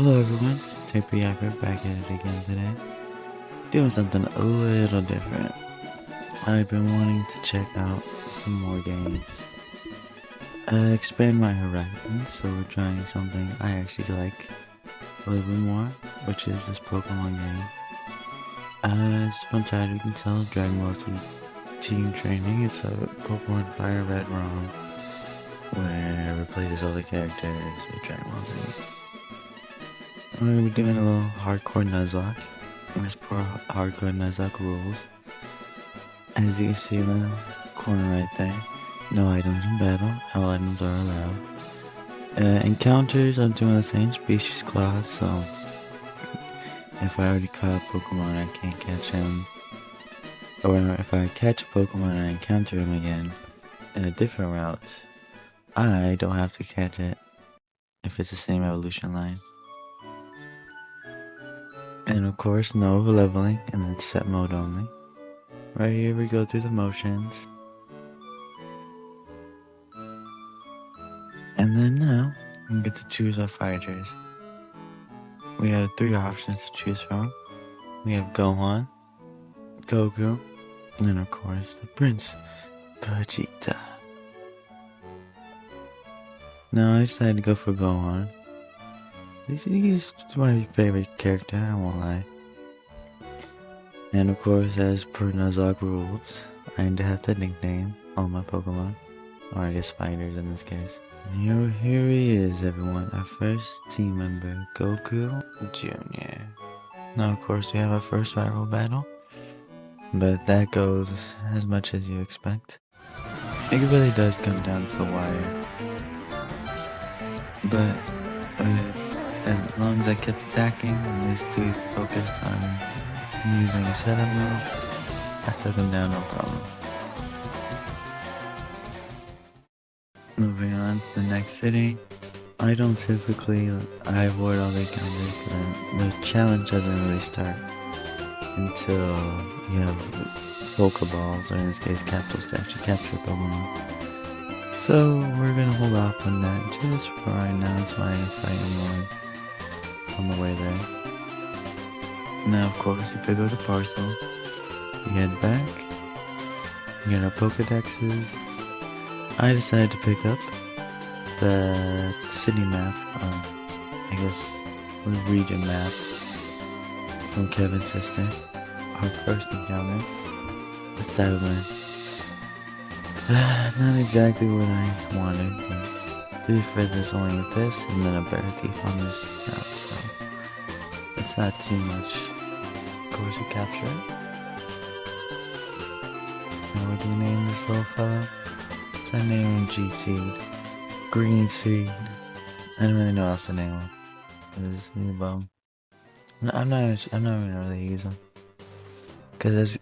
Hello everyone, Taper Yacker back at it again today, doing something a little different. I've been wanting to check out some more games, expand my horizons, so we're trying something I actually like a little bit more, which is this Pokemon game. It's fun title, you can tell, Dragon Ball Z Team Training. It's a Pokemon Fire Red ROM, where it replaces all the characters with Dragon Ball Z. I'm going to be doing a little hardcore Nuzlocke. This poor hardcore Nuzlocke rules. As you can see in the corner right there, no items in battle, all items are allowed. Encounters, I'm doing the same species class, so if I already caught a Pokemon, I can't catch him. Or if I catch a Pokemon and I encounter him again in a different route, I don't have to catch it if it's the same evolution line. And of course, no leveling, and then set mode only. Right here we go through the motions. And then now, we get to choose our fighters. We have 3 options to choose from. We have Gohan, Goku, and of course the Prince, Vegeta. Now I decided to go for Gohan. He's my favorite character, I won't lie. And of course, as per Nuzlocke rules, I need to have to nickname all my Pokemon. Or I guess fighters in this case. And here he is, everyone, our first team member, Goku Jr. Now of course we have our first rival battle, but that goes as much as you expect. It really does come down to the wire. But as long as I kept attacking and these two focused on using a setup move, I took him down no problem. Moving on to the next city. I avoid all the encounters because the challenge doesn't really start until you have Pokeballs, or in this case capsules, to actually capture Pokemon. So we're gonna hold off on that just for right now. It's my fighting mode on the way there. Now of course you pick up the parcel, you head back, you get our Pokedexes. I decided to pick up the city map, I guess the region map from Kevin's sister. Our first encounter, the Cyberman. Not exactly what I wanted, but to be fair, there's only this and then a bear thief on this route, so it's not too much. Of course, we capture it. Now what do we name this little fellow? I name him G-Seed. Green Seed. I don't really know how else to name him. This new bum. No, I'm not gonna really use him. Cause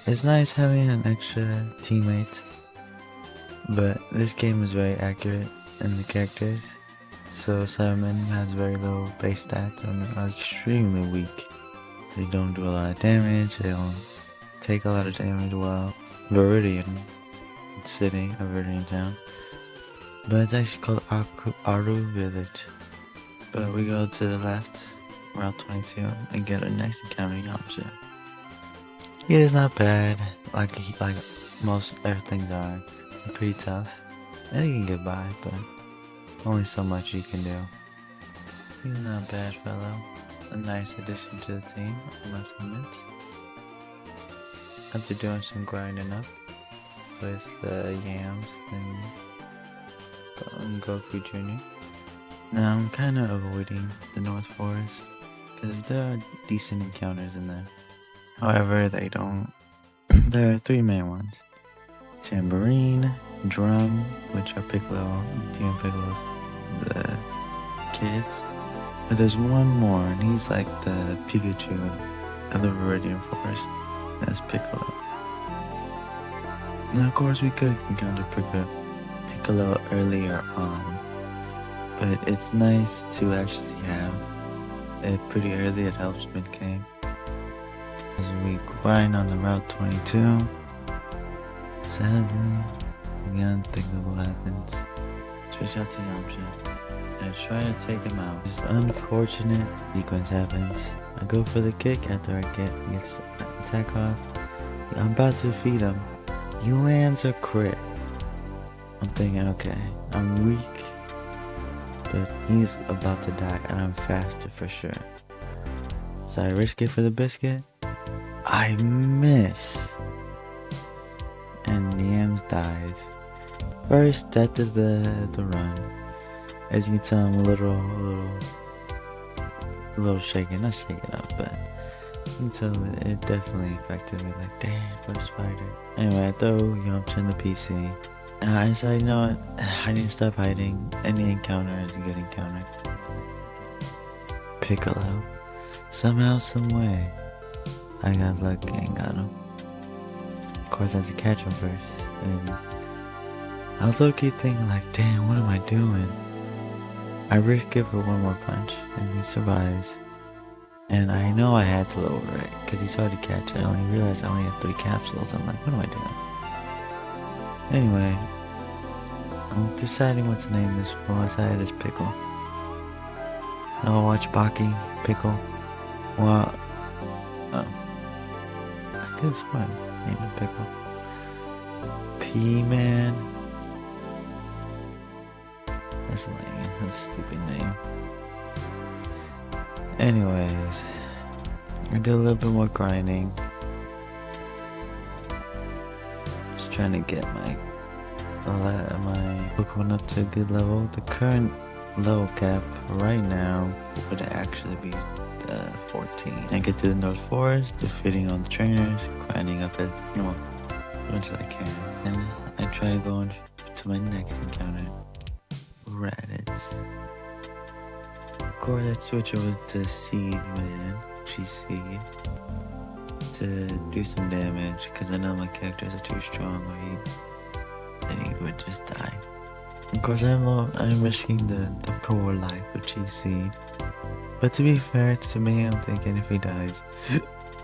it's nice having an extra teammate. But this game is very accurate in the characters. So Cybermen has very low base stats and are extremely weak. They don't do a lot of damage, they don't take a lot of damage while Viridian City, a Viridian town. But it's actually called Aru Village. But we go to the left, Route 22, and get our next encountering option. He is not bad, like most everything's are. Pretty tough. I think he can get by, but only so much you can do. He's not a bad fellow. A nice addition to the team, I must admit. After doing some grinding up with Yams and Goku Jr. Now I'm kind of avoiding the North Forest because there are decent encounters in there. However, they don't. There are 3 main ones. Tambourine, Drum, which are Piccolo, Demon Piccolo's, the kids. But there's one more, and he's like the Pikachu of the Viridian Forest. That's Piccolo. Now of course we could encounter Piccolo earlier on, but it's nice to actually have it pretty early. It helps mid-game. As we grind on the Route 22, sadly, the unthinkable happens. Switch out to Yamcha, I try to take him out. This unfortunate sequence happens. I go for the kick after I get his attack off. I'm about to feed him. He lands a crit. I'm thinking, okay, I'm weak, but he's about to die and I'm faster for sure. So I risk it for the biscuit. I miss. And Yams dies. First death of the run. As you can tell, I'm a little shaken. Not shaken up, but you can tell it definitely affected me. Like, damn, first fighter. Anyway, I throw Yamcha in the PC. And I decided, you know what? I need to stop hiding. Any encounter is a good encounter. Piccolo. Somehow, someway, I got lucky and got him. Of course, I have to catch him first. And I was low-key thinking, like, damn, what am I doing? I risk it for one more punch, and he survives. And I know I had to lower it, because he started to catch it. I only realized I only had 3 capsules. I'm like, what am I doing? Anyway, I'm deciding what to name this for. I decided it's Pickle. I'll watch Baki, Pickle. Well, I guess what? Name it Pickle. P-Man. That's lame. That's a stupid name. Anyways, I did a little bit more grinding. Just trying to get my Pokemon up to a good level. The current level cap right now would actually be 14. I get to the North Forest, defeating all the trainers, grinding up as much as I can, and I try to go on to my next encounter, Raditz. Of course, I switch over to Seed Man, G-Seed, to do some damage, because I know my characters are too strong, or then he would just die. Of course, I'm risking the poor life of G-Seed. But to be fair to me, I'm thinking if he dies,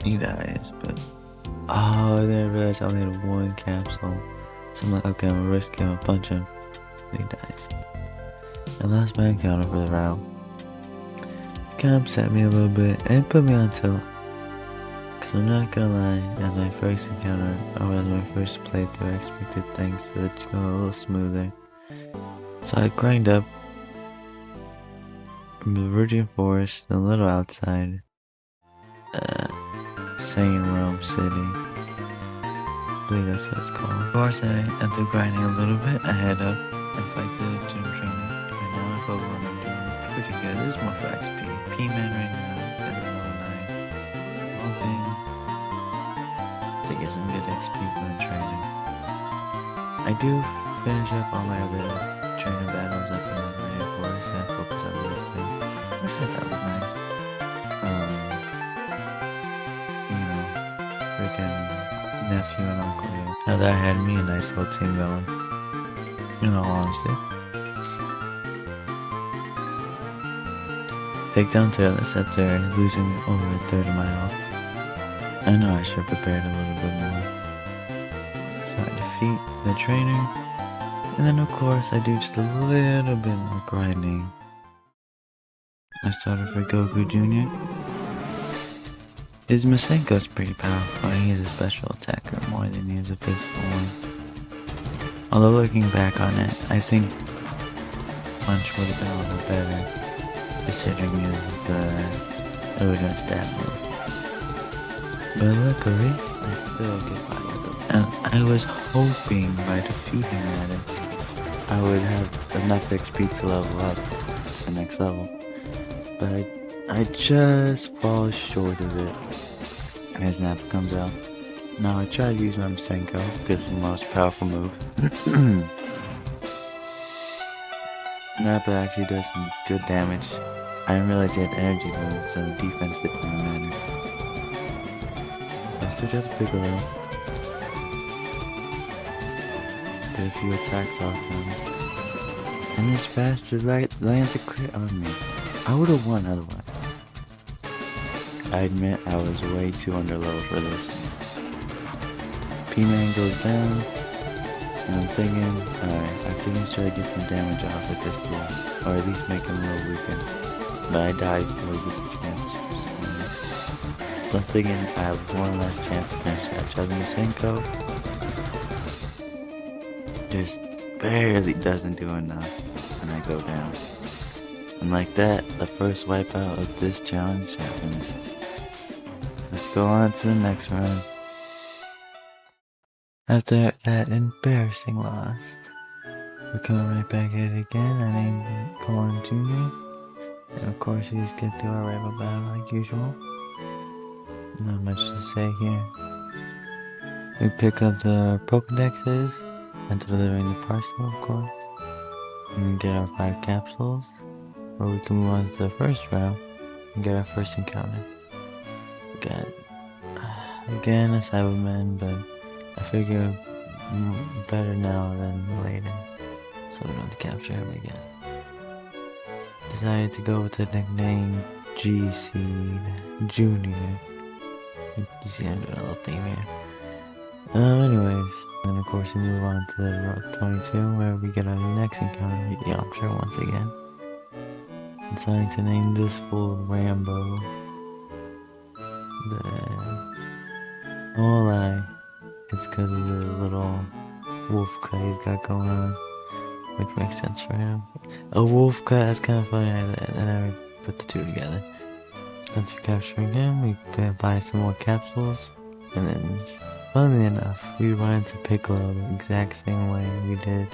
he dies. But then I realized I only had 1 capsule. So I'm like, okay, I'm gonna risk him, I'll punch him, and he dies. And that's my encounter for the round. Kinda upset me a little bit and put me on tilt. Cause I'm not gonna lie, as my first encounter, or as my first playthrough, I expected things to go a little smoother. So I grind up from the Virgin Forest, a little outside Sane Realm City. I believe that's what it's called. Of course, after grinding a little bit, I head up and fight the gym trainer. Right now, my Pokemon are doing pretty good. This is more for XP. P-Man right now is at level 9. Hoping to get some good XP from the trainer. I do finish up all my other trainer battles up in the Virgin Forest, and I focus on these 2. Which I thought was nice. Freaking nephew and uncle here. Now that I had me a nice little team going. In all honesty. Take down Turles after losing over a third of my health. I know I should have prepared a little bit more. So I defeat the trainer. And then of course I do just a little bit more grinding. I started for Goku Jr. His Masenko's pretty powerful. He is a special attacker more than he is a physical one. Although looking back on it, I think Punch would have been a little better, considering it was the original stat move. But luckily, I still get by with him. And I was hoping by defeating Raditz, I would have enough XP to level up to the next level. But I just fall short of it as Nappa comes out. Now I try to use my Masenko because it's the most powerful move. Nappa actually does some good damage. I didn't realize he had energy move, so defense didn't really matter. So I switch out to Piccolo. Get a few attacks off him. And this bastard lands a crit on me. I would have won otherwise. I admit I was way too underleveled for this. P-Man goes down. And I'm thinking, alright, I think let's try to get some damage off with this dude. Or at least make him a little weaker. But I died before he gets a chance. So I'm thinking I have one last chance to finish that. Chazmusenko just barely doesn't do enough. And I go down. And like that, the first wipeout of this challenge happens. Let's go on to the next round. After that embarrassing loss, we're coming right back at it again. I named Colin Jr. And of course, we just get through our rival battle like usual. Not much to say here. We pick up the Pokedexes and delivering the parcel, of course. And we get our 5 capsules, where we can move on to the first round and get our first encounter. We got, again, a Cyberman, but I figure better now than later, so we don't have to capture him again. Decided to go with the nickname G-Seed Junior. You see I'm doing a little thing here. Anyways, then of course we move on to the Route 22, where we get our next encounter with Yamcha once again. Deciding to name this fool Rambo. I won't lie, it's because of the little wolf cut he's got going on, which makes sense for him. A wolf cut, that's kind of funny, and I put the two together. After capturing him, we buy some more capsules, and then, funnily enough, we run into Piccolo the exact same way we did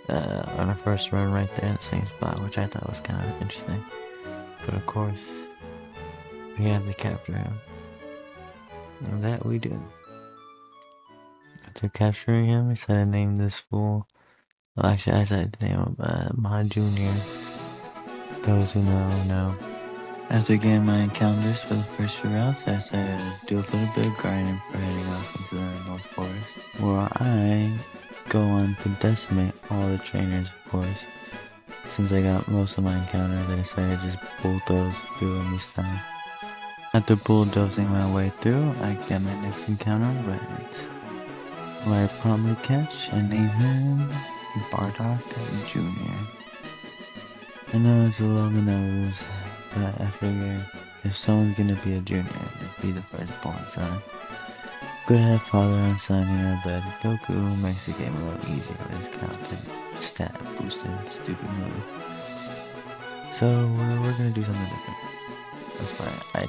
on our first run right there in the same spot, which I thought was kind of interesting. But of course, we have to capture him. And that we do. After capturing him, we decided to name this fool. Well, actually, I decided to name him Ma Jr. Those who know. After getting my encounters for the first few routes, I decided to do a little bit of grinding for heading off into the North Forest, where I go on to decimate all the trainers, of course. Since I got most of my encounters, I decided to just bulldoze through them this time. After bulldozing my way through, I get my next encounter, Reddit, where I promptly catch and name him Bardock Jr. I know it's a little on the nose, but I figure if someone's gonna be a junior, it'd be the firstborn son. Good to have father and son here, but Goku makes the game a little easier with his constant stat boosting stupid move. So we're gonna do something different. That's why I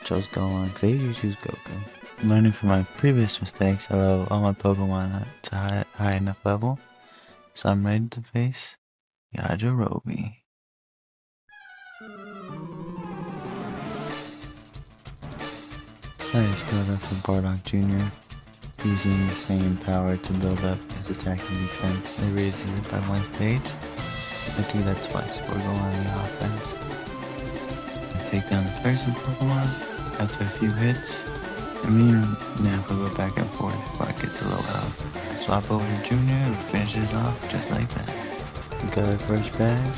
chose Gohan, because I usually choose Goku. Learning from my previous mistakes, I level all my Pokemon to high enough level, so I'm ready to face Yajirobe. Decided to start off with Bardock Jr., using the same power to build up his attack and defense. It raises it by 1 stage. I do that twice before going on the offense. I take down the first Pokemon after a few hits. I mean, now if I go back and forth before I get to low health. Swap over to Junior and finish this off just like that. We got our first badge,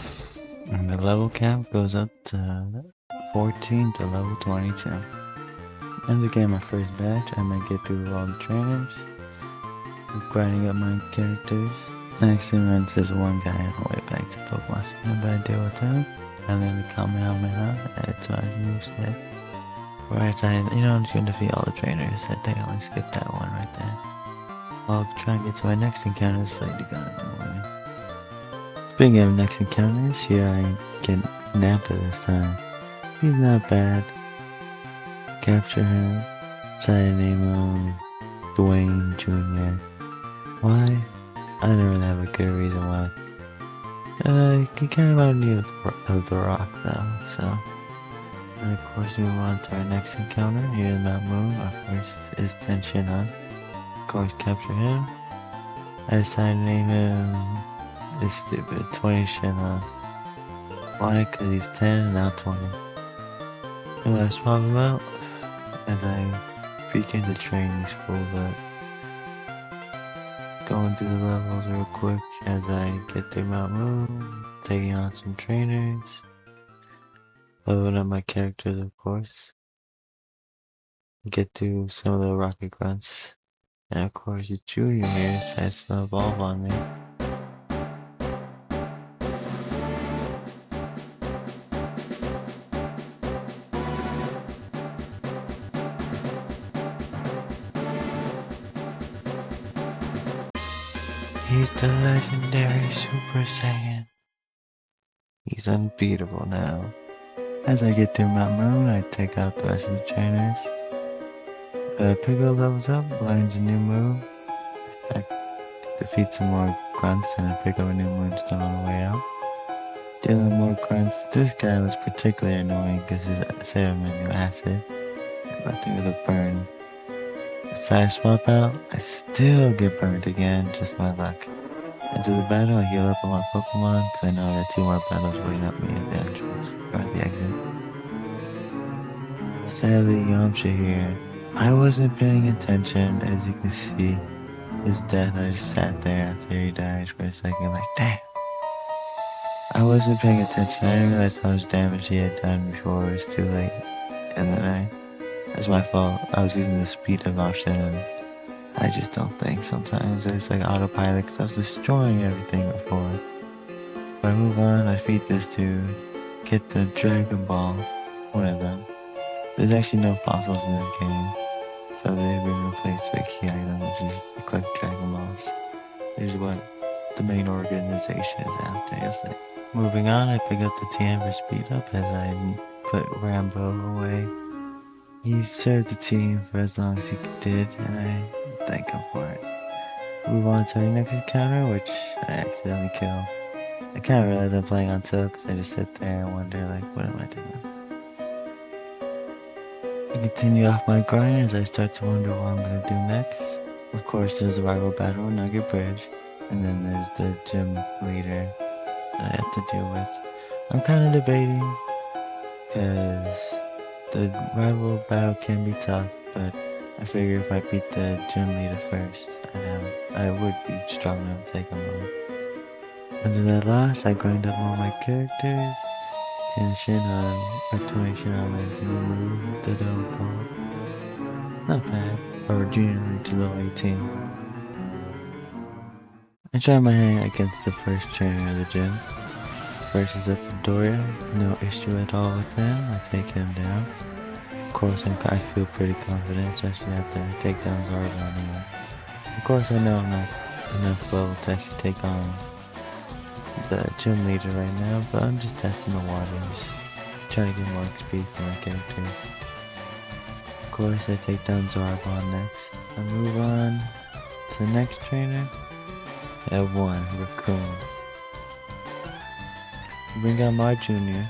and the level cap goes up to 14 to level 22. After getting my first badge, I might get through all the trainers, grinding up my characters. I actually run into this one guy on the way back to Pokemon Center, but I deal with him, and then the Kamehameha added to my moveset. Where I decided, I'm just gonna defeat all the trainers. I think I'll skip that one right there. I'll try and get to my next encounter, Slade Gun in the morning. Speaking of next encounters, here I get Nappa this time. He's not bad. Capture him. Try to name him Dwayne Jr. Why? I don't really have a good reason why. He kind of reminded me of the Rock though, so. And of course we move on to our next encounter here in Mount Moon. Our first is Ten Shinhan. Of course capture him. I decided to name him this stupid 20 Shinhan. Why? Because he's 10 and now 20. And when I swap him out, as I begin to train these fools up. Going through the levels real quick as I get through Mount Moon, taking on some trainers, leveling up my characters of course, get through some of the rocket grunts, And of course, Julia here decides to evolve on me. He's the legendary Super Saiyan. He's unbeatable now. As I get through Mount Moon, I take out the rest of the trainers. Piccolo levels up, learns a new move. I defeat some more grunts and I pick up a new moonstone on the way out. Dealing with more grunts. This guy was particularly annoying because his serum new acid left me with a burn. So I swap out, I still get burned again, just my luck. Into the battle, I heal up on my Pokemon because I know I got 2 more battles waiting up me at the entrance, or at the exit. Sadly, Yamcha here. I wasn't paying attention, as you can see. His death, I just sat there after he died for a second, like, damn. I wasn't paying attention, I didn't realize how much damage he had done before it was too late. And then that's my fault. I was using the speed up option and I just don't think sometimes. It's like autopilot because I was destroying everything before. If I move on, I feed this to get the Dragon Ball, one of them. There's actually no fossils in this game, so they've been replaced with a key item, which is to collect Dragon Balls. There's what the main organization is after. It's like, moving on, I pick up the TM for speed up as I put Rambo away. He served the team for as long as he did, and I thank him for it. Move on to our next encounter, which I accidentally kill. I kind of realize I'm playing on tilt because I just sit there and wonder, like, what am I doing? I continue off my grind as I start to wonder what I'm going to do next. Of course, there's a rival battle on Nugget Bridge, and then there's the gym leader that I have to deal with. I'm kind of debating because the rival battle can be tough, but I figure if I beat the gym leader first, I would be strong enough to take him on. After that loss, I grind up all my characters. Shinon is a new move, the Dodo Ball. Not bad, or junior reach level 18. I try my hand against the first trainer of the gym. First is up Doria, no issue at all with him, I take him down. Of course, I feel pretty confident, especially after I take down Zarbon anyway. Of course, I know I'm not enough level to actually take on the gym leader right now, but I'm just testing the waters, trying to get more XP for my characters. Of course, I take down Zarbon next. I move on to the next trainer. I have 1, Raccoon. Bring out my junior.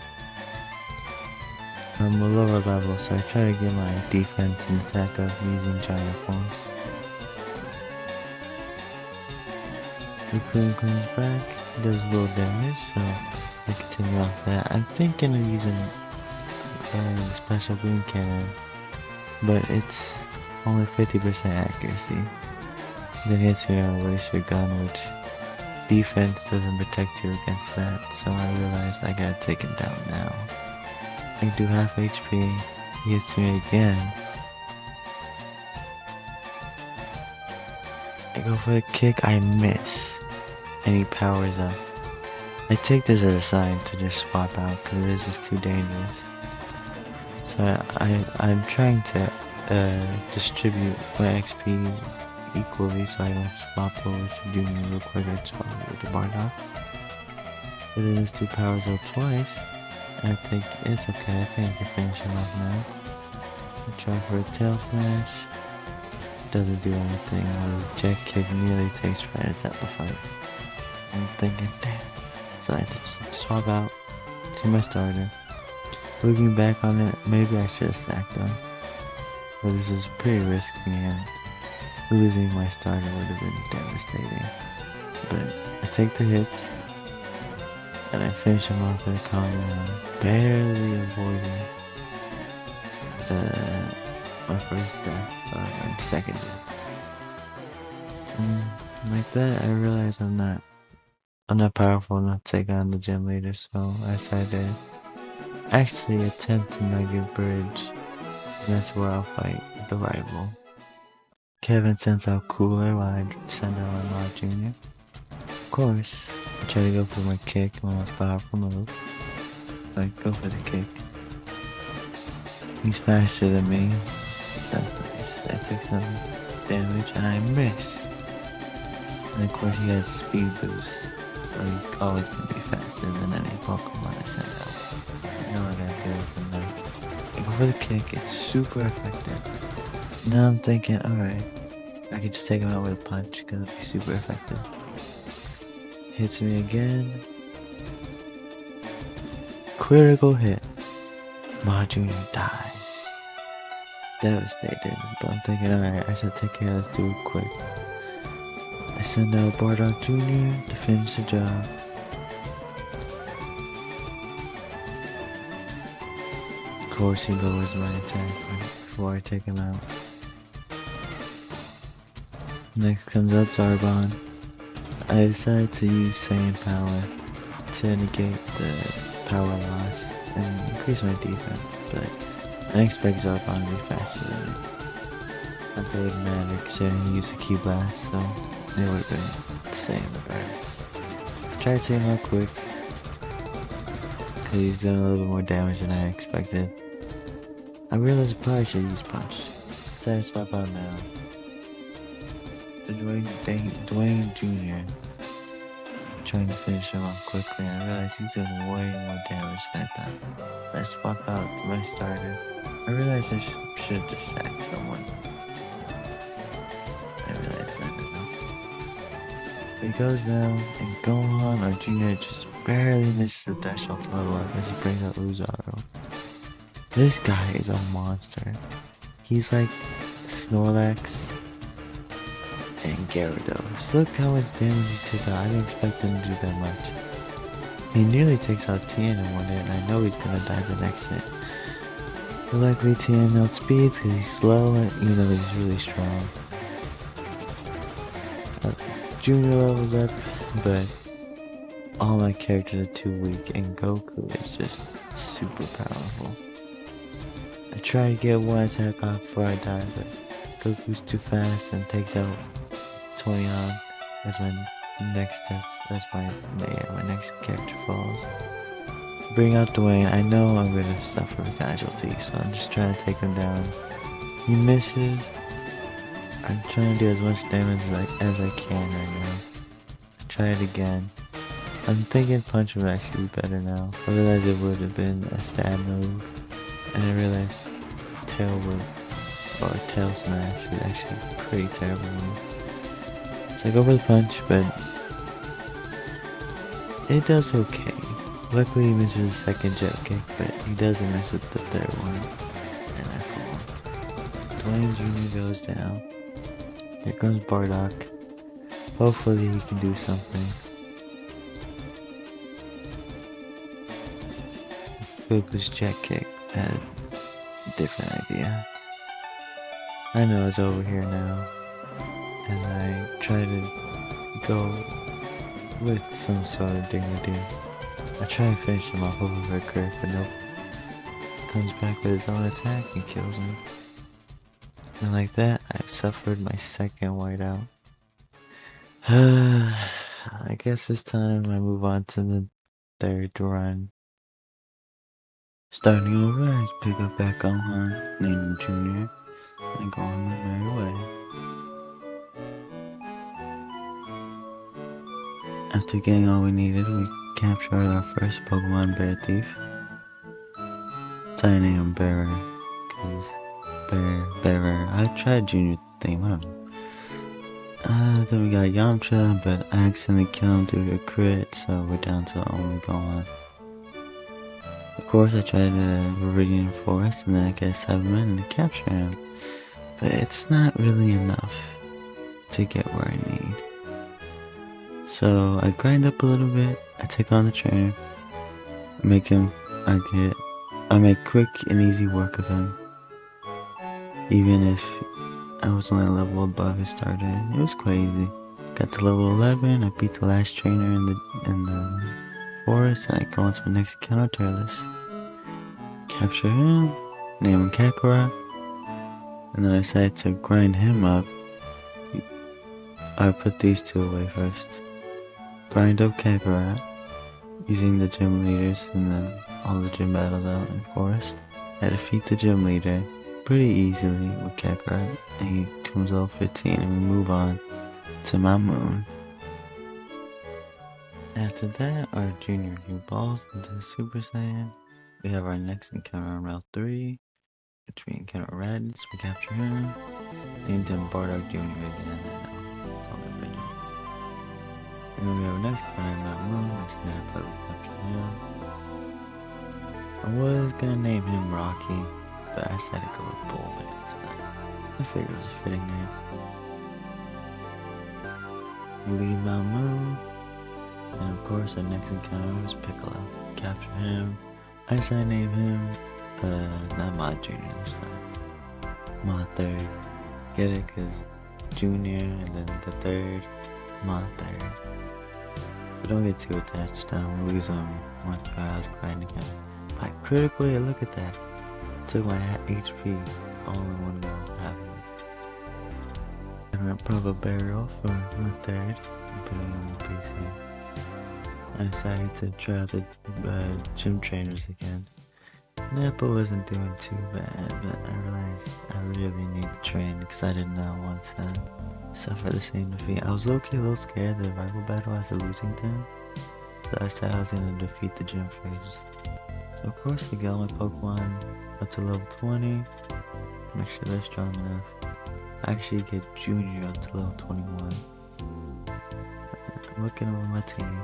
I'm a lower level, so I try to get my defense and attack up using giant form. Raccoon comes back, does a little damage, so I continue off that. I'm thinking of using the special boom cannon, but it's only 50% accuracy. Then hits me on a laser gun, which defense doesn't protect you against that, so I realize I gotta take him down now. I do half HP, he hits me again. I go for the kick, I miss, and he powers up. I take this as a sign to just swap out because it is just too dangerous. So I'm trying to distribute my XP equally so I don't swap over to Junior real quick or with the Bardock. But then his 2 powers up twice. I think it's okay, I think I can finish him off now. I try for a tail smash. Doesn't do anything. The jet kick nearly takes credits at the fight. I'm thinking, damn. So I have to swap out to my starter. Looking back on it, maybe I should have sacked him. But this was pretty risky and losing my starter would have been devastating. But I take the hits and I finish him off with a combo, barely avoiding my first death, or my second death. And like that, I realize I'm not powerful enough to take on the gym leader, so I decided to actually attempt to Nugget Bridge, and that's where I'll fight the rival. Kevin sends out Cooler while I send out Lamar Jr. Of course, I try to go for my kick, my most powerful move. I go for the kick. He's faster than me, so that's nice. I took some damage and I miss. And of course he has speed boost, so he's always gonna be faster than any Pokemon I send out. So I know I gotta do it from there. I go for the kick, it's super effective. Now I'm thinking, alright, I could just take him out with a punch because it'll be super effective. Hits me again. Critical hit. Ma Jr. died. Devastated, but I'm thinking, alright, I should take care of this dude quick. I send out Bardock Jr. to finish the job. Of course, he lowers my attack before I take him out. Next comes out Zarbon. I decide to use Saiyan Power to negate the power loss and increase my defense, but I expect Zarbon to be faster than me. Not that it would matter considering he used a Key Blast, so it would have been the same regardless. Try to take him out quick, because he's doing a little bit more damage than I expected. I realized I probably should use Punch. So I swap out now. The Dwayne Jr. trying to finish him off quickly, and I realized he's doing way more damage than I thought. So I swap out to my starter. I realized I should have just sacked someone. I realized that enough. He goes down, and Gohan or Jr. just barely misses the threshold to level up as he brings out Uzaro. This guy is a monster. He's like Snorlax and Gyarados. Look how much damage he took out. I didn't expect him to do that much. He nearly takes out Tien in one hit, and I know he's gonna die the next hit. But luckily Tien outspeeds because he's slow, even though he's really strong. Junior levels up, but all my characters are too weak, and Goku is just super powerful. I try to get one attack off before I die, but Goku's too fast and takes out 20 on. That's my next death. That's my next character falls. Bring out Dwayne. I know I'm gonna suffer a casualty, so I'm just trying to take him down. He misses. I'm trying to do as much damage as I can right now. Try it again. I'm thinking Punch would actually be better now. I realized it would have been a stab move, and I realized Tail Whip or Tail Smash is actually a pretty terrible move. So I go for the punch, but it does okay. Luckily he misses the second jet kick, but he doesn't miss the third one, and I fall. Dwayne Jr. goes down. Here comes Bardock. Hopefully he can do something. Goku's jet kick had a different idea. I know it's over here now, as I try to go with some sort of dignity. I try to finish him off over for a crit, but nope. Comes back with his own attack and kills him. And like that, I suffered my second whiteout. I guess this time I move on to the third run. Starting over, I pick up back Gohan, name him Junior, and go on my merry way. After getting all we needed, we captured our first Pokemon, Bear Thief. So I named him Bearer, cause Bearer. I tried Junior theme, I don't know. Then we got Yamcha, but I accidentally killed him due to a crit, so we're down to only Gohan. Of course, I tried the Viridian Forest, and then I get 7 men to capture him. But it's not really enough to get where I need. So I grind up a little bit, I take on the trainer, I make quick and easy work of him. Even if I was only a level above his starter, it was quite easy. Got to level 11, I beat the last trainer in the forest, and I go on to my next encounter, Turles. Capture him, name him Kakarot, and then I decided to grind him up I put these two away first. Grind up Kakarot using the gym leaders and then all the gym battles out in Forest. I defeat the gym leader pretty easily with Kakarot, and he comes level 15, and we move on to my moon. After that, our junior evolves into Super Saiyan. We have our next encounter on Route 3, which we encounter Raditz, we capture him, and then Bardock Jr. again. That's all that we do. And then we have our next encounter on Mount Moon, we snap, but we capture him. I was gonna name him Rocky, but I decided to go with Boulder this time. I figured it was a fitting name. We leave Mount Moon, and of course our next encounter was Piccolo. Capture him. I decided to name him, not Mod Junior this time. Mod Third. Get it? Cause Junior and then the third, Mod Third. But don't get too attached. We lose him once I was grinding him. By critical hit, look at that. Took my HP all in one go. And I put a barrel for my third and put it on the PC. I decided to try out the gym trainers again. Nappa wasn't doing too bad, but I realized I really need to train because I did not want to suffer the same defeat. I was low-key a little scared of the rival battle after losing to him, so I said I was going to defeat the gym phrases. So of course I got my Pokemon up to level 20, make sure they're strong enough. I actually get Junior up to level 21. I'm looking over my team.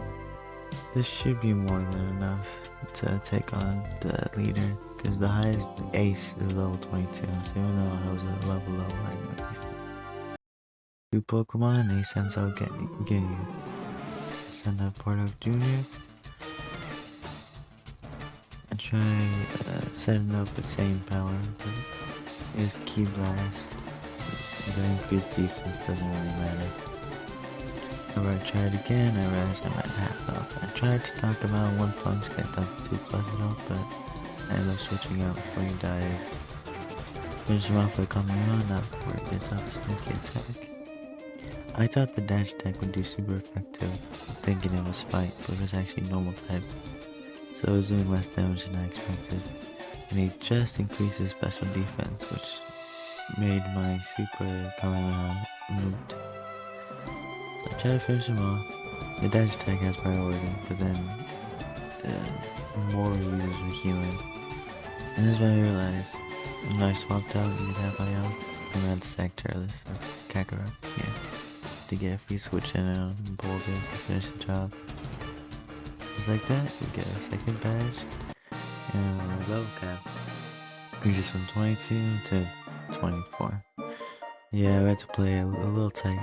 This should be more than enough to take on the leader, because the highest ace is level 22, so even though I was a level lower, I might be fine. 2 Pokemon and he sends out Ginyu. Send out Bardock Jr. and try setting up the same power, but it's Key Blast. The increased defense doesn't really matter. However, I tried again, I realized I might have health. I tried to knock him out in one punch, got down to 2 plus health, but I ended up switching out before he dies. Finish him off by coming on, not before he gets off a sneaky attack. I thought the dash attack would do super effective, thinking it was fight, but it was actually normal type. So it was doing less damage than I expected. And he just increased his special defense, which made my super Kamehameha moot. I try to finish him off. The dash attack has priority, but then more uses the healing. And this is when I realized when I swapped out, you could have my health, and I had to sack Turles or Kakarot, yeah, to get a free switch in and Boulder to finish the job. Just like that, we get our second badge, and our level cap reaches from 22 to 24. Yeah, we had to play a little tight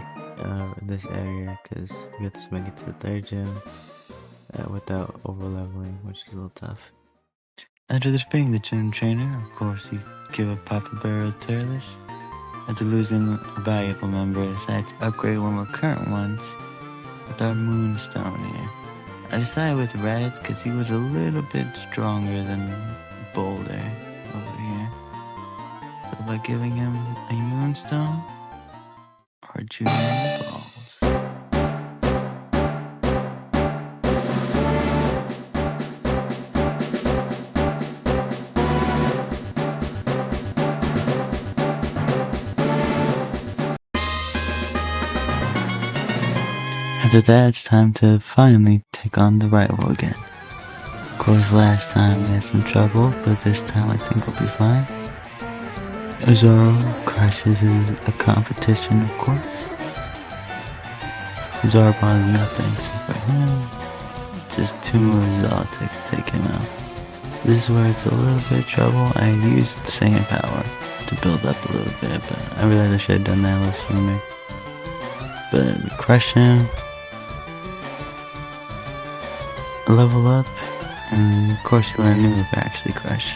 in this area because we had to make it to the third gym without over leveling, which is a little tough. After defeating the gym trainer, of course, you give a proper barrel to Turles. After losing a valuable member, I decided to upgrade one of our current ones with our Moonstone here. I decided with Raditz because he was a little bit stronger than Boulder over here. So by giving him a Moonstone, our junior evolves. After that, it's time to finally take on the rival again. Of course, last time we had some trouble, but this time I think we'll be fine. Zoro crashes a competition, of course. Zarbon is nothing except for him. Just 2 moves all it takes to take him out. This is where it's a little bit of trouble. I used Saiyan power to build up a little bit, but I realized I should have done that a little sooner. But we crush him. Level up, and of course you learn a new move, actually crush.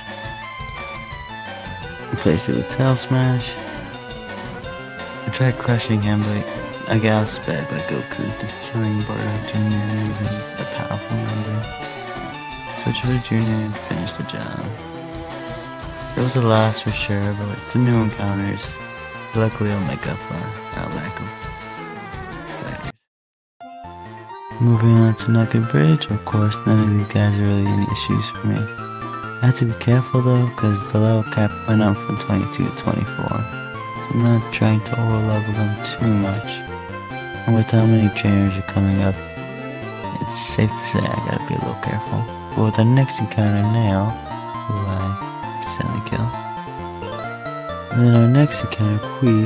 Replace it with Tail Smash. I tried crushing him, but I got outsped by Goku, just killing Bardock Jr. using a powerful member. Switch over to Junior and finish the job. It was a loss for sure, but it's a new encounters. Luckily I'll make up for our lack of Moving on to Nugget Bridge, of course, none of these guys are really any issues for me. I have to be careful though, because the level cap went up from 22 to 24, so I'm not trying to over-level them too much. And with how many trainers are coming up, it's safe to say I gotta be a little careful. But with our next encounter now, who I accidentally kill. And then our next encounter, Kiwi.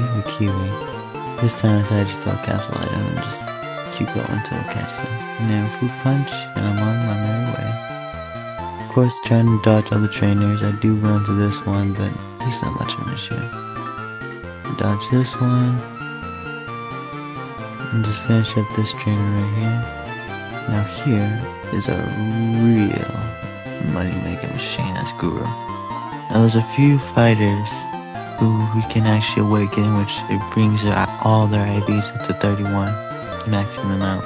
This time I decided to throw a capsule at him and just keep going until it catches him. And then Fruit Punch, and I'm on my merry way. Of course, trying to dodge all the trainers, I do run to this one, but he's not much of an issue. Dodge this one, and just finish up this trainer right here. Now here is a real money-making machine as Guru. Now there's a few fighters who we can actually awaken, which it brings all their IVs up to 31, maxing them out.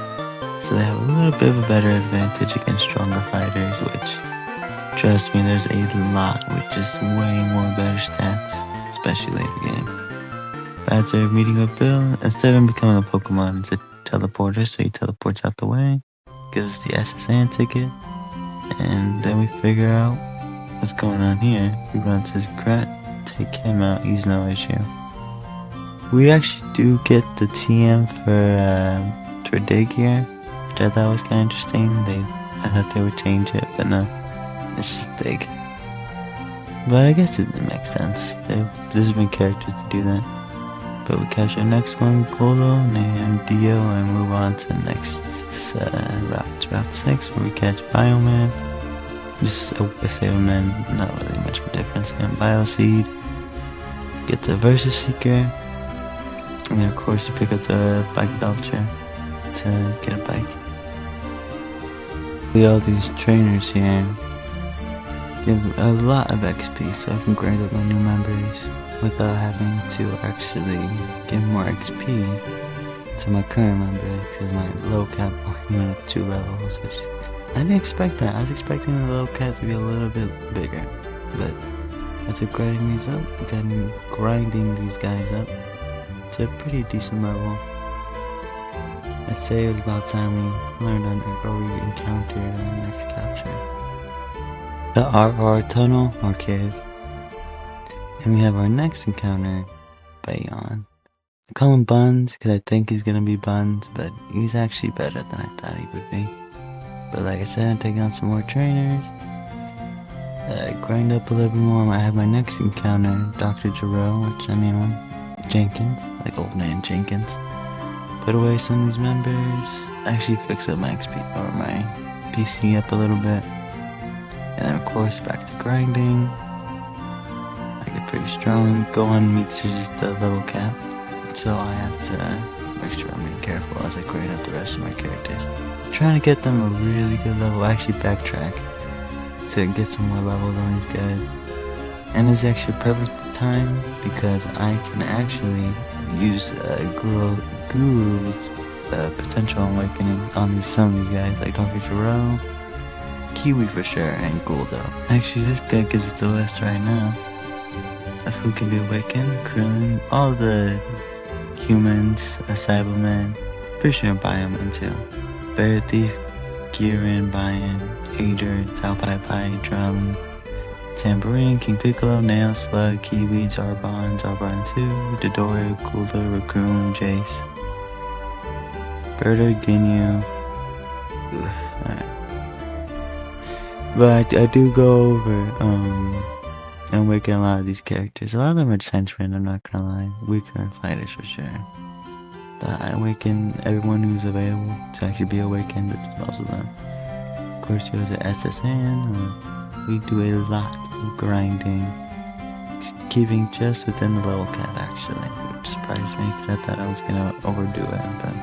So they have a little bit of a better advantage against stronger fighters, which, trust me, there's a lot with just way more better stats, especially later game. But after meeting with Bill, instead of him becoming a Pokemon, it's a teleporter, so he teleports out the way, gives us the SSN ticket, and then we figure out what's going on here. We run to his Gret, take him out, he's no issue. We actually do get the TM for Dig here, which I thought was kind of interesting. I thought they would change it, but no, it's just Dig. But I guess it makes sense. There's been characters to do that. But we catch our next one, Golo, and Dio, and move on to the next route 6, where we catch Bioman. Just a Saberman, not really much of a difference. And Bioseed, get the Versus Seeker, and then of course you pick up the Bike Belcher to get a bike. All these trainers here give a lot of XP, so I can grind up my new members without having to actually give more XP to my current members, because my low cap only went up 2 levels, which I didn't expect that. I was expecting the low cap to be a little bit bigger, but after grinding these guys up to a pretty decent level, I'd say it was about time we learned or we encountered our next capture. The RR Tunnel or Cave. And we have our next encounter, Bayon. I call him Buns because I think he's gonna be Buns, but he's actually better than I thought he would be. But like I said, I'm taking on some more trainers. Grind up a little bit more. I have my next encounter, Dr. Giroux, which I name him Jenkins, like old man Jenkins. Put away some of these members. Actually fix up my XP or my PC up a little bit. And then of course back to grinding. I get pretty strong. Gohan meets just the level cap. So I have to make sure I'm being careful as I grind up the rest of my characters. Trying to get them a really good level. I actually backtrack to get some more level on these guys. And it's actually perfect time because I can actually use Guru's potential awakening on some of these guys, like Dr. Giroux, Kiwi for sure, and Guldo. Actually, this guy gives us the list right now of who can be awakened. Krillin, all the humans, a Cyberman, pretty sure Bioman too. Bear Thief, Giran, Bayan, Ader, Tao Pai Pai, Drum, Tambourine, King Piccolo, Nail, Slug, Kiwi, Zarbon, Zarbon 2, Dodoria, Guldo, Raccoon, Jace, Birdo, Ginyu. Alright. But I do go over and awaken a lot of these characters. A lot of them are just henchmen, I'm not gonna lie. Weaker fighters for sure. But I awaken everyone who's available to actually be awakened, but most of them. Of course, there's an SSN, we do a lot of grinding, keeping just within the level cap actually, which surprised me because I thought I was gonna overdo it, but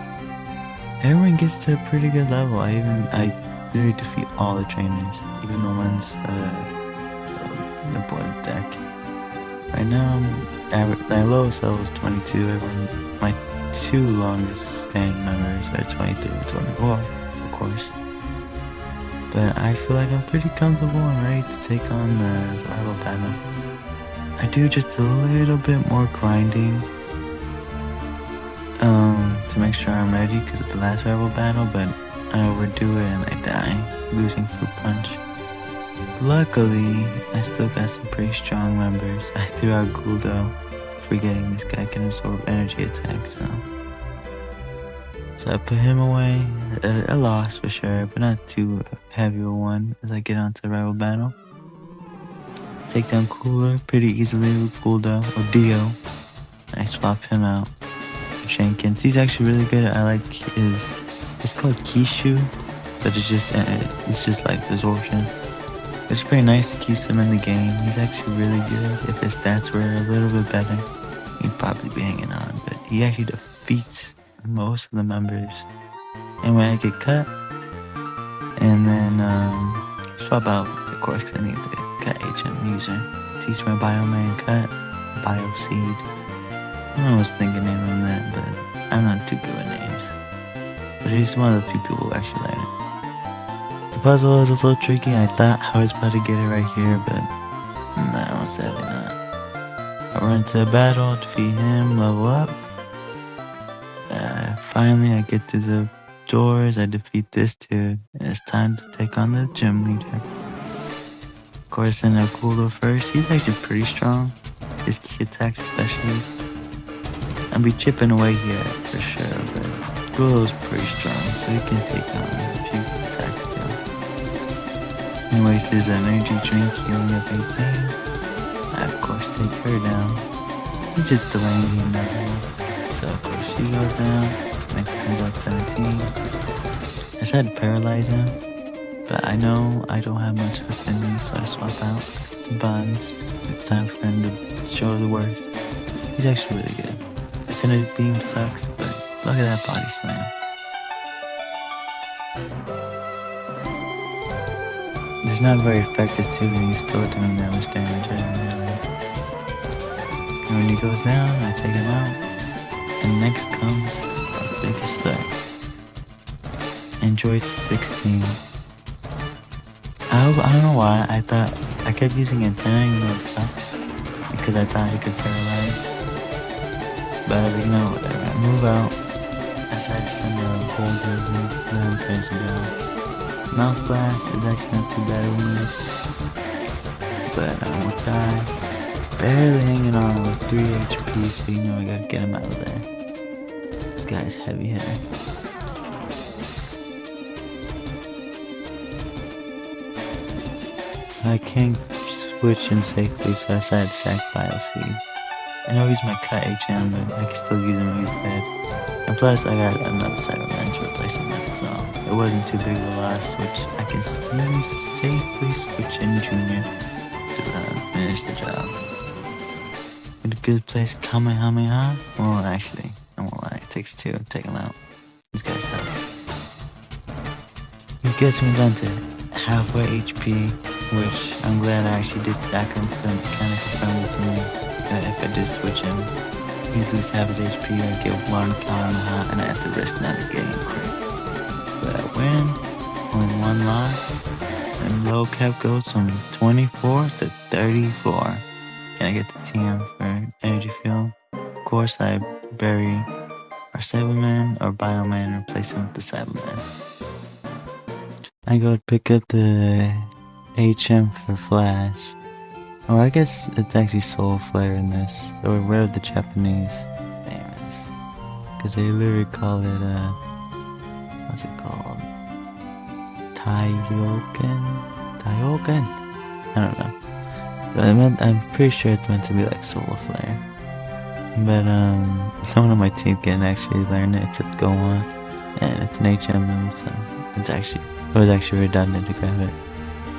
everyone gets to a pretty good level. I literally defeat all the trainers, even the ones in the board deck. Right now, my lowest level is 22. My 2 longest standing members are 23 and 24, of course. But I feel like I'm pretty comfortable and ready to take on the rival battle. I do just a little bit more grinding to make sure I'm ready because of the last rival battle, but I overdo it and I die, losing Fruit Punch. Luckily, I still got some pretty strong members. I threw out Guldo, forgetting this guy can absorb energy attacks, so I put him away. A loss for sure, but not too heavy of a one as I get onto rival battle. Take down Cooler pretty easily with Guldo or Dio. I swap him out for Shankins. He's actually really good. I like it's called Kishu, but it's just like absorption. It's pretty nice to keep him in the game. He's actually really good. If his stats were a little bit better, he'd probably be hanging on, but he actually defeats most of the members. Anyway, I get cut, and then swap out, of course, because I need to cut HM user. Teach my Bioman cut, Bio Seed. I don't know what's thinking name on that, but I'm not too good with names. But he's one of the few people who actually learn it. The puzzle is a little tricky. I thought I was about to get it right here, but no, sadly not. I run to a battle, defeat him, level up. Finally, I get to the doors, I defeat this dude, and it's time to take on the gym leader. Of course, I know Guldo first. He's actually pretty strong. His key attacks especially. I'll be chipping away here for sure, but Guldo's pretty strong, so he can take on a few attacks too. Anyways, his energy drink healing up 18. I of course take her down. He's just delaying the inevitable. So of course she goes down. Next comes out 17. I tried to paralyze him, but I know I don't have much left in me, so I swap out to Buns. It's time for him to show the worth. He's actually really good. His energy beam sucks, but look at that body slam. It's not very effective too, and he's still doing that much damage, I didn't realize. And when he goes down, I take him out, and next comes our biggest threat. Android 16. I don't know why, I kept using antenna even though it sucked, because I thought it could paralyze. But I was like, no, whatever, I move out. I decided to send a whole business, let him finish the job. Mouth Blast is actually not too bad of a move, but I almost die. Barely hanging on with 3 HP, so you know I gotta get him out of there. This guy's heavy hitter. I can't switch in safely, so I decided to sack Bio Seed. I know he's my cut HM, but I can still use him when he's dead. And plus, I got another Cyberman to replace him with, so it wasn't too big of a loss, which I can safely switch in Junior to finish the job. With a good place, Kamehameha. Well, actually, I won't lie, it takes 2 to take him out. This guy's tough. He gets me down to halfway HP, which I'm glad I actually did sack him, because that kind of confirmed it to me that if I did switch him, he'd lose half his HP, I'd get 1 Kamehameha, and I have to risk not getting crit. But I win, only 1 loss, and low cap goes from 24 to 34. And I get the TM for energy fuel. Of course, I bury our Cyberman or Bioman and replace him with the Cyberman. I go to pick up the HM for Flash. Or I guess it's actually Soul Flare in this, or whatever the Japanese name is. Because they literally call it, what's it called? Taioken? I don't know. But I'm pretty sure it's meant to be like Soul Flare. But, no one on my team can actually learn it except Go On. And it's an HM move, so it was actually redundant to grab it.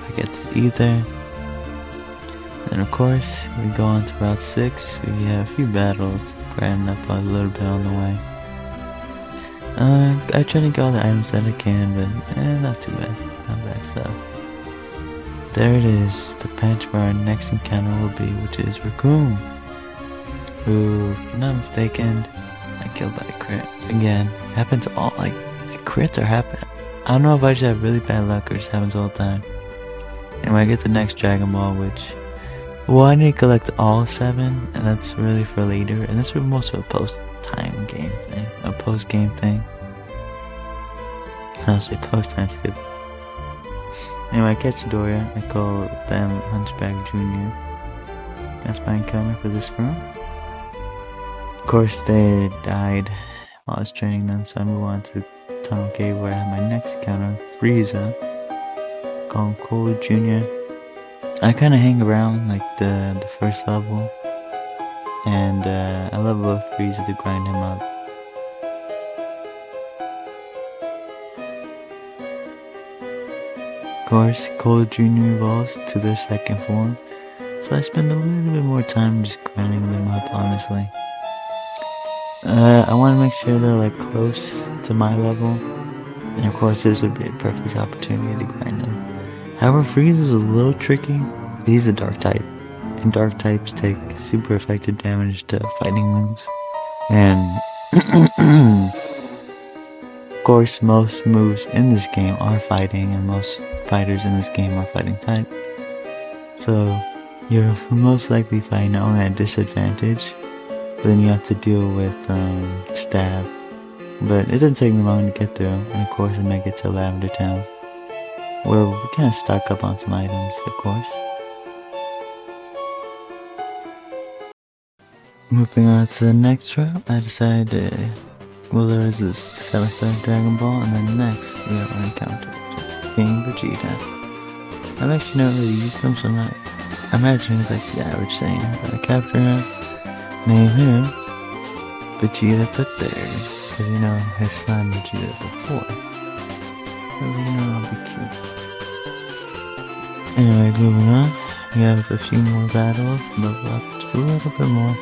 I get the Ether. And of course, we go on to Route 6. We have a few battles, grinding up a little bit on the way. I try to get all the items that I can, but not too bad. Not bad stuff. There it is, the patch where our next encounter will be, which is Raccoon, who, if I'm not mistaken, I killed by a crit. Again, happens all, like crits are happening. I don't know if I just have really bad luck or it just happens all the time. Anyway, I get the next Dragon Ball, which, well, I need to collect all 7, and that's really for later, and that's most of a post-time game thing, a post-game thing. I'll say post-time skip. Anyway, I catch Doria. I call them Hunchback Jr. That's my encounter for this room. Of course, they died while I was training them, so I move on to Tunnel Cave where I have my next encounter, Frieza. Call him Cole Jr. I kind of hang around like the first level, and I level up Frieza to grind him up. Of course, Cole Jr. evolves to their second form, so I spend a little bit more time just grinding them up, honestly. I want to make sure they're like close to my level, and of course this would be a perfect opportunity to grind them. However, Frieza is a little tricky. He's a dark type, and dark types take super effective damage to fighting moves. And of course, most moves in this game are fighting, and most fighters in this game are fighting type. So you're most likely fighting not only at a disadvantage, but then you have to deal with stab. But it doesn't take me long to get through, and of course I make it to Lavender Town, where we kind of stock up on some items, of course. Moving on to the next route, I decided, well, there is this 7-star Dragon Ball, and then next we have our encounter, King Vegeta. I've actually never really used them, so I'm not imagining it's like the average Saiyan. But I capture him, name him Vegeta the Third, because you know his son Vegeta the Fourth. So you know I'll be cute. Anyway, moving on, we have a few more battles, level up just a little bit more.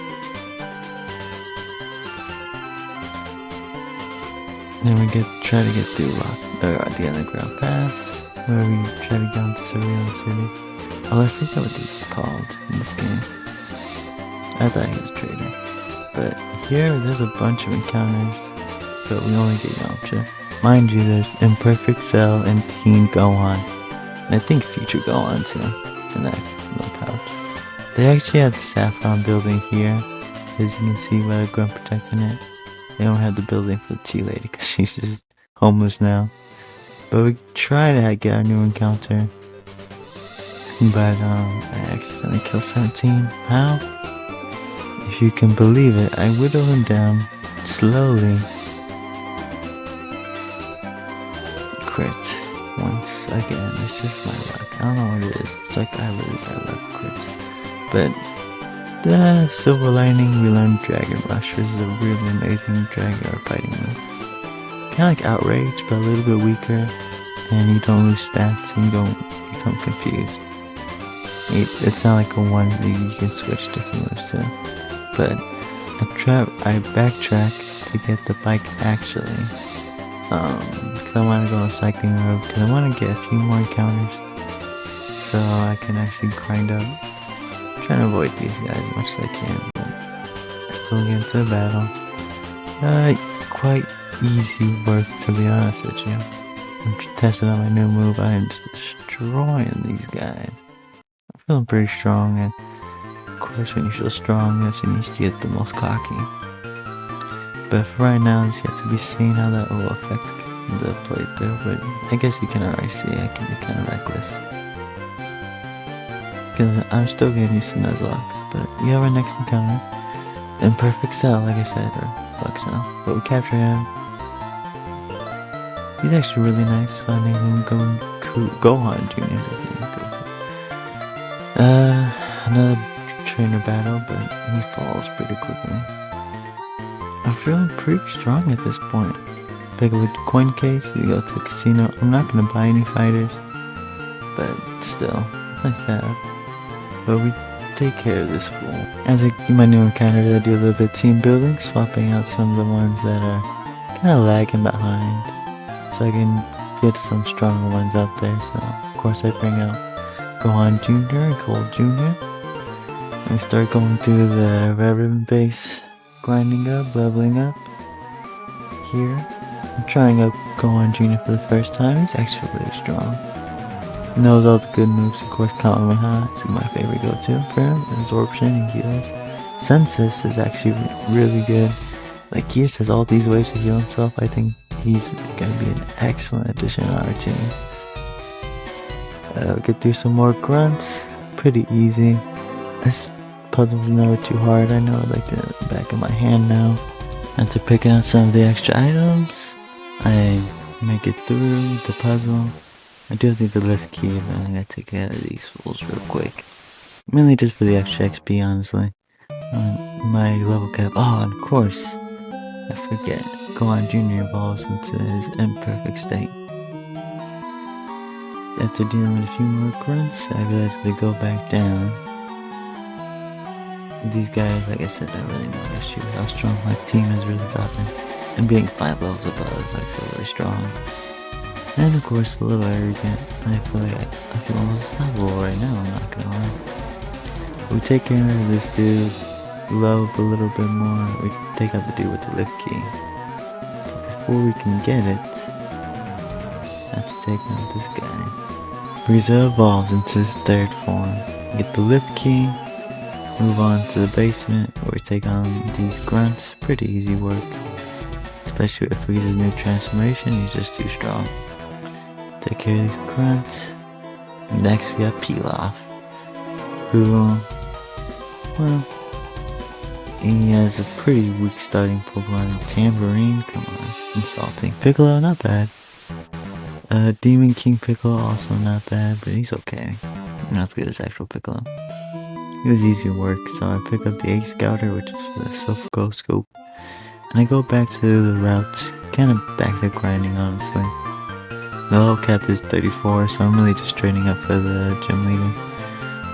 Then we try to get through the underground paths, where we try to go into Surreal City. Oh, I forgot what it's called in this game. I thought he was a traitor. But here, there's a bunch of encounters, but we only get Yamcha. Mind you, there's Imperfect Cell and Teen Gohan, and I think Future Gohan too, in that little pouch. They actually had the Saffron building here, as you can see by the ground protecting it. They don't have the building for the tea lady because she's just homeless now. But we try to get our new encounter. But I accidentally killed 17. How? If you can believe it, I whittle him down slowly. Crit. Once again, it's just my luck. I don't know what it is. It's like I really got luck crits. But the silver lining, we learned Dragon Rush, which is a really amazing dragon or fighting move. Kind of like Outrage, but a little bit weaker, and you don't lose stats and you don't become confused. It's not like a one that you can switch different moves to. But I backtrack to get the bike actually, because I want to go on a cycling road, because I want to get a few more encounters, so I can actually grind up. Trying to avoid these guys as much as I can, but I still get into a battle. Quite easy work, to be honest with you. I'm testing out my new move. I am just destroying these guys. I'm feeling pretty strong, and of course when you feel strong, that's when you get the most cocky. But for right now, it's yet to be seen how that will affect the playthrough, but I guess you can already see I can be kind of reckless. I'm still getting used to NUZLOCKE, but we have our next encounter. Imperfect Cell, like I said, or Flux Cell. But we capture him. He's actually really nice, so I named him Gohan Jr. Another trainer battle, but he falls pretty quickly. I'm feeling pretty strong at this point. Pick up a coin case, we go to a casino. I'm not gonna buy any fighters, but still, it's nice to have. But we take care of this fool. As I get my new encounter, I do a little bit of team building, swapping out some of the ones that are kind of lagging behind, so I can get some stronger ones out there. So of course I bring out Gohan Jr. and Cole Jr. and we start going through the Red Ribbon base, grinding up, leveling up. Here, I'm trying out Gohan Jr. for the first time. He's actually really strong. Knows all the good moves, of course. Kamehameha is my favorite go-to for him. Absorption and heals. Census is actually really good. Like, Gears has all these ways to heal himself. I think he's gonna be an excellent addition on our team. Get through some more grunts. Pretty easy. This puzzle was never too hard. I know like the back of my hand now. After picking up some of the extra items, I make it through the puzzle. I do need the lift key, but I gotta take care of these fools real quick. Mainly just for the extra XP, honestly. My level cap. Oh, and of course, I forget. Gohan Jr. evolves into his imperfect state. After dealing with a few more grunts, I realized to go back down. These guys, like I said, I really noticed how strong my team has really gotten. And being 5 levels above, I feel really strong. And of course, a little arrogant. I feel like I feel almost unstoppable right now, I'm not gonna lie. We take care of this dude, level up a little bit more. We take out the dude with the lift key. But before we can get it, I have to take out this guy. Frieza evolves into his 3rd form. Get the lift key, move on to the basement where we take on these grunts. Pretty easy work. Especially with Frieza's new transformation, he's just too strong. Take care of these grunts. Next we have Pilaf, who, well, he has a pretty weak starting Pokemon. Tambourine, come on, insulting. Piccolo, not bad. Demon King Piccolo, also not bad, but he's okay. Not as good as actual Piccolo. It was easy work, so I pick up the Ace Scouter, which is the Silph Scope, and I go back to the routes, kind of back to grinding, honestly. The level cap is 34, so I'm really just training up for the gym leader.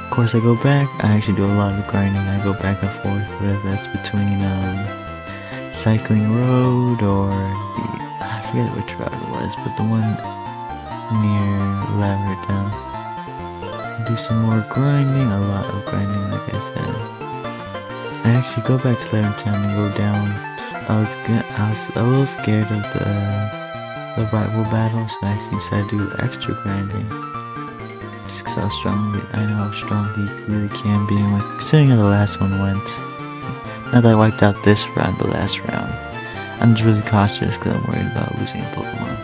Of course, I go back. I actually do a lot of grinding. I go back and forth, whether that's between Cycling Road or I forget which route it was, but the one near Lavender Town. Do some more grinding, a lot of grinding, like I said. I actually go back to Lavender Town and go down. I was a little scared of the rival battle, so I actually decided to do extra grinding. Just because how strong, I know how strong he really can be, and considering how the last one went. Not that I wiped out this round, the last round. I'm just really cautious because I'm worried about losing a Pokemon.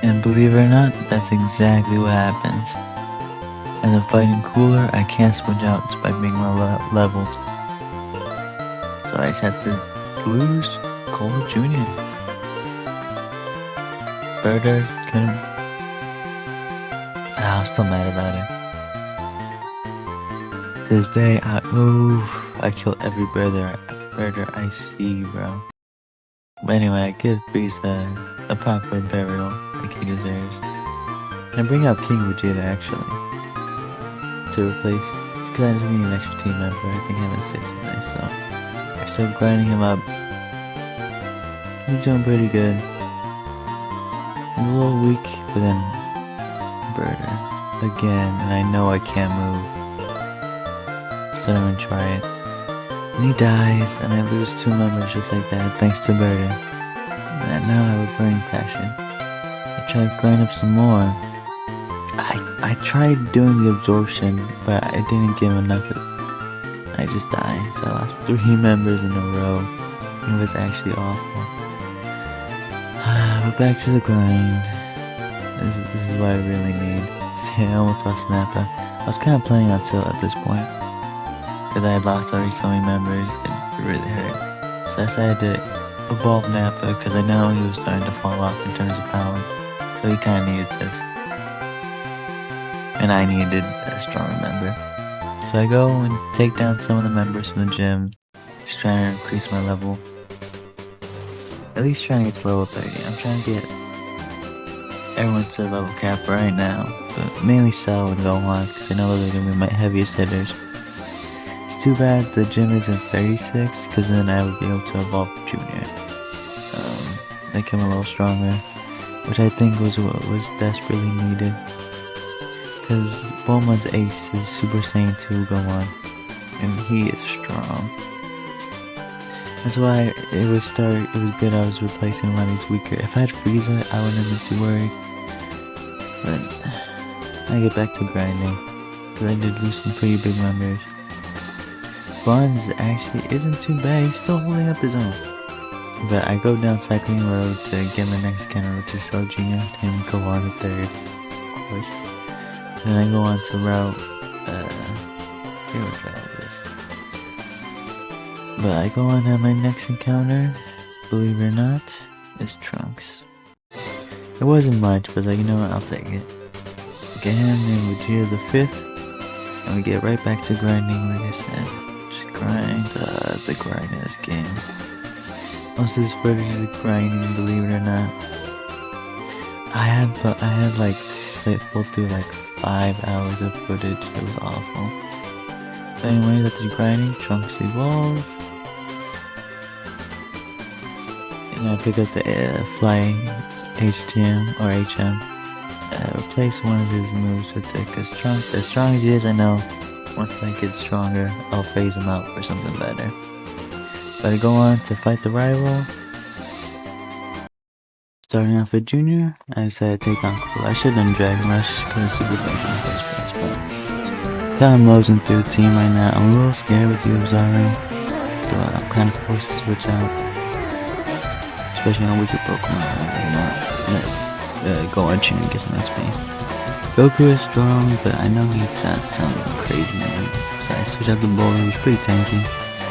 And believe it or not, that's exactly what happens. As I'm fighting cooler, I can't switch out just by being leveled. So I just had to lose Cole Jr. Birder couldn't. I'm still mad about it. This day, I killed every birder I see, bro. But anyway, I give Frieza a proper burial like he deserves. And I bring out King Vegeta actually to replace, because I just need an extra team member. I think having 6 is nice, so I start grinding him up. He's doing pretty good. He's a little weak, but then Birder again, and I know I can't move, so I'm gonna try it. And he dies, and I lose 2 members just like that, thanks to Birder. And now I have a burning passion. I tried to grind up some more. I tried doing the absorption, but I didn't give enough. I just died, so I lost 3 members in a row. It was actually awful. But back to the grind. This is what I really need. See, I almost lost Nappa. I was kind of playing on tilt at this point, because I had lost already so many members. It really hurt. So I decided to evolve Nappa, because I know he was starting to fall off in terms of power. So he kind of needed this. And I needed a stronger member. So I go and take down some of the members from the gym, just trying to increase my level. At least trying to get to level 30. I'm trying to get everyone to level cap right now, but mainly Cell and Gohan, because I know those are going to be my heaviest hitters. It's too bad the gym isn't 36, because then I would be able to evolve Junior. Make him a little stronger, which I think was what was desperately needed. Because Bulma's ace is Super Saiyan 2 Gohan, and he is strong. That's why it was good I was replacing one of these weaker. If I had Frieza, I wouldn't have been too worried. But I get back to grinding, because I did lose some pretty big members. Buns actually isn't too bad, he's still holding up his own. But I go down Cycling Road to get my next encounter, which is Cell Jr. and go on the third, of course. And then I go on to route, I forget what route it is. But I go on to my next encounter, believe it or not, is Trunks. It wasn't much, but I was like, you know what, I'll take it. Get him in Vegeta the 5th, and we get right back to grinding, like I said. Just grind, the grind in this game. Most of this footage is grinding, believe it or not. I had like full through like 5 hours of footage. It was awful. But anyways, after grinding, Trunks evolves. And I pick up the flying HTM or HM. Replace one of his moves with it, because Trunks, as strong as he is, I know once I get stronger, I'll phase him out for something better. But I go on to fight the rival. Starting off with Junior, I decided to take on Cool. I should have done Dragon Rush because it's super big in the first place, but kind of mosing through the team right now. I'm a little scared with you, Zaru, so I'm kind of forced to switch out. Especially on weaker Pokemon, go on Junior and get some XP. Goku is strong, but I know he's got some crazy name, so I switch out the Boulder, who's pretty tanky.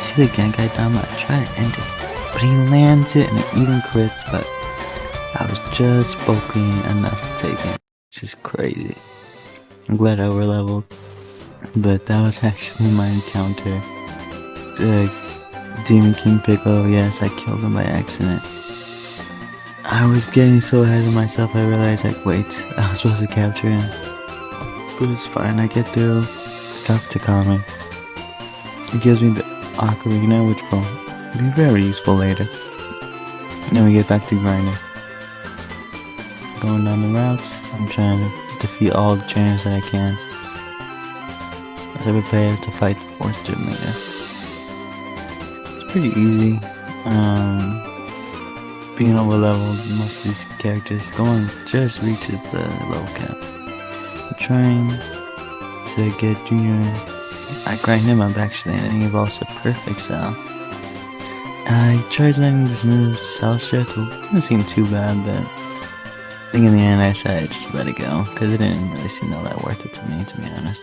See the Genkai Dama, I try to end it, but he lands it and it even crits, but I was just poking enough to take it. It's just crazy. I'm glad I overleveled, but that was actually my encounter. The Demon King Piccolo, yes, I killed him by accident. I was getting so ahead of myself, I realized, like, wait, I was supposed to capture him. But it's fine, I get through. Talk to Kami. He gives me the Ocarina, which will be very useful later. Then we get back to grinding. Going down the routes, I'm trying to defeat all the trainers that I can as I prepare to fight the 4th gym leader. It's pretty easy. Being over leveled, most of these characters going just reaches the level cap. I'm trying to get Junior. I grind him up actually, and then he evolves a perfect Cell. I tried learning this move, Cell Shift. It didn't seem too bad, but I think in the end I decided just to let it go, because it didn't really seem all that worth it to me, to be honest.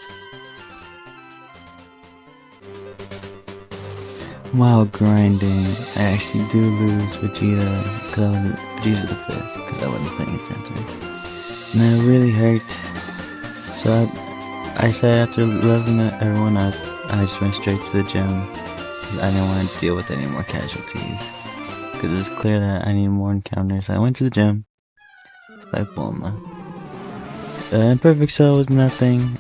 While grinding, I actually do lose Vegeta, because I was Vegeta the 5th, because I wasn't paying attention. And that really hurt. So I said after leveling everyone up, I just went straight to the gym. I didn't want to deal with any more casualties, because it was clear that I needed more encounters. So I went to the gym to fight Bulma. Perfect Cell was nothing.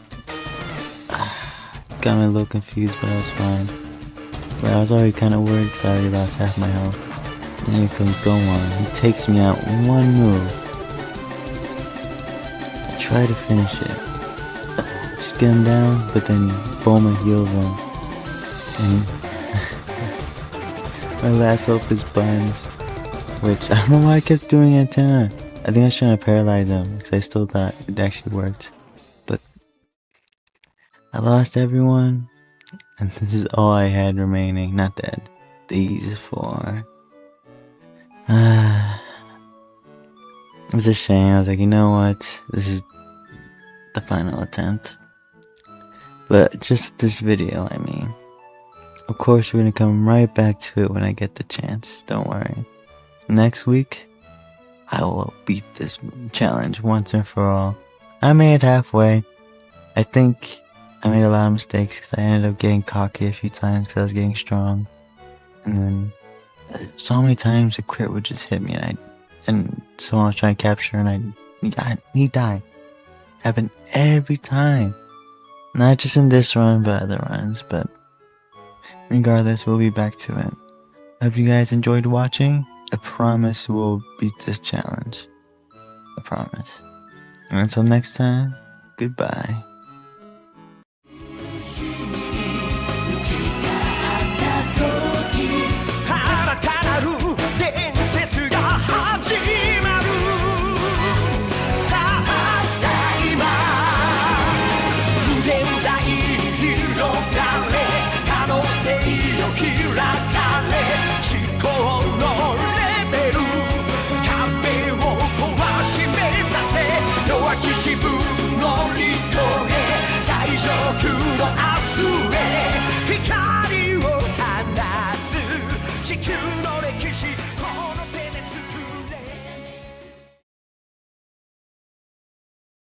Got me a little confused, but I was fine. But I was already kind of worried because I already lost half my health. And here comes Gohan. He takes me out one move. I try to finish it. Just get him down, but then Bulma heals him. And my last hope is Buns, which I don't know why I kept doing antenna. I think I was trying to paralyze him because I still thought it actually worked. But I lost everyone. And this is all I had remaining, not dead. These 4. It was a shame. I was like, you know what? This is the final attempt. But just this video, I mean. Of course, we're gonna come right back to it when I get the chance. Don't worry. Next week, I will beat this challenge once and for all. I made it halfway. I think I made a lot of mistakes because I ended up getting cocky a few times because I was getting strong. And then so many times the crit would just hit me and someone was trying to capture and he died. Happened every time. Not just in this run, but other runs. But regardless, we'll be back to it. I hope you guys enjoyed watching. I promise we'll beat this challenge. I promise. And until next time, goodbye. Kira kale, 思考の地球の